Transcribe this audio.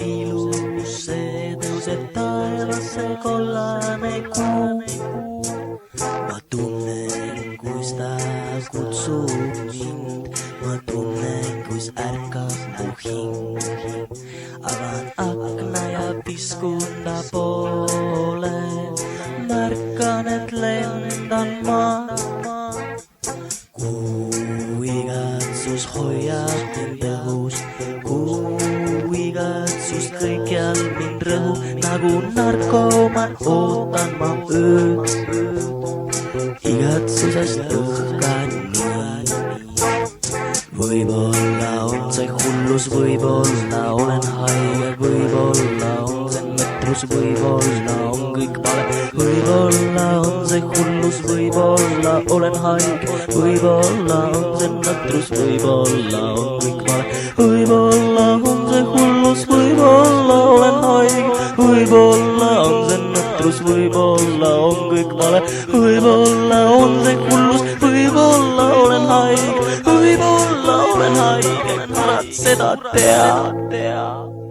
ilus see tõuseb taevasse kollane kuu. Ma tunnen, kus ta kutsub mind, ma tunnen, kus ärkab mu hing. Avan akna ja piskun ta poole, märkan, et lendan ma. Kuu igatsus hoiab mind õhus, kuu igatsus kõikjal mind rõhub, nagu narkoman ootan ma ööd. Igatsusest õhkan nii. Võib-olla on see hullus, võib-olla olen haige, võib-olla on see mõtrus, võib-olla on kõik vale. Võib-olla on see hullus, võib-olla olen haige, võib-olla on see mõtrus, võib-olla on kõik vale. Võib-olla on see hullus, võib-olla olen haige, võib-olla on see mõtrus, võib-olla on kõik vale. Võib-olla on see hullus, võib-olla olen haige, võib-olla olen haige, kurat seda tea.